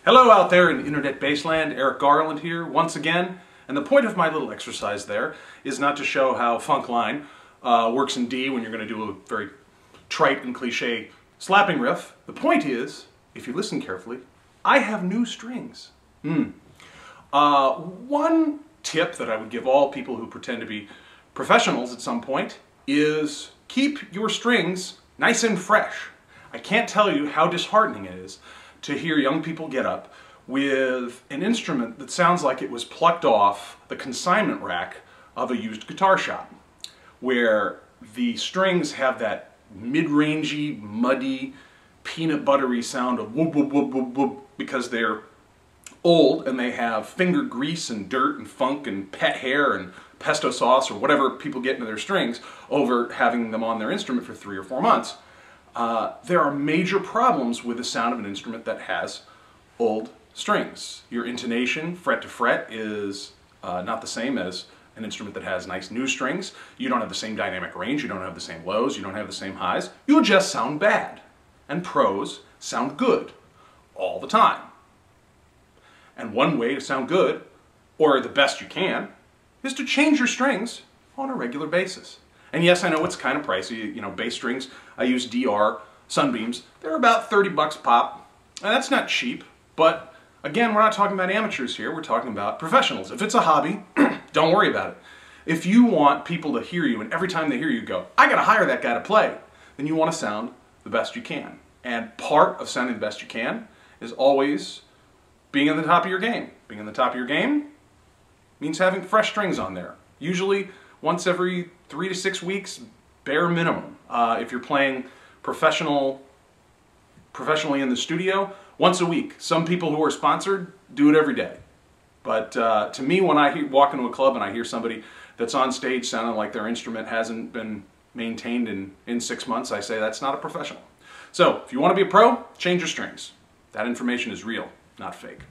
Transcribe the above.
Hello out there in Internet Bassland, Eric Garland here once again, and the point of my little exercise there is not to show how funk line works in D when you're going to do a very trite and cliche slapping riff. The point is, if you listen carefully, I have new strings. One tip that I would give all people who pretend to be professionals at some point is keep your strings nice and fresh. I can't tell you how disheartening it is to hear young people get up with an instrument that sounds like it was plucked off the consignment rack of a used guitar shop, where the strings have that mid-rangey, muddy, peanut buttery sound of whoop, whoop, whoop, whoop, whoop, because they're old and they have finger grease and dirt and funk and pet hair and pesto sauce or whatever people get into their strings over having them on their instrument for 3 or 4 months. There are major problems with the sound of an instrument that has old strings. Your intonation, fret to fret, is not the same as an instrument that has nice new strings. You don't have the same dynamic range, you don't have the same lows, you don't have the same highs. You'll just sound bad. And pros sound good all the time. And one way to sound good, or the best you can, is to change your strings on a regular basis. And yes, I know it's kind of pricey. You know, bass strings, I use DR Sunbeams. They're about 30 bucks a pop. And that's not cheap, but again, we're not talking about amateurs here. We're talking about professionals. If it's a hobby, don't worry about it. If you want people to hear you and every time they hear you go, I gotta hire that guy to play, then you want to sound the best you can. And part of sounding the best you can is always being at the top of your game. Being at the top of your game means having fresh strings on there. Usually once every 3 to 6 weeks, bare minimum. If you're playing professionally in the studio, once a week. Some people who are sponsored do it every day. But to me, when I walk into a club and I hear somebody that's on stage sounding like their instrument hasn't been maintained in 6 months, I say that's not a professional. So if you want to be a pro, change your strings. That information is real, not fake.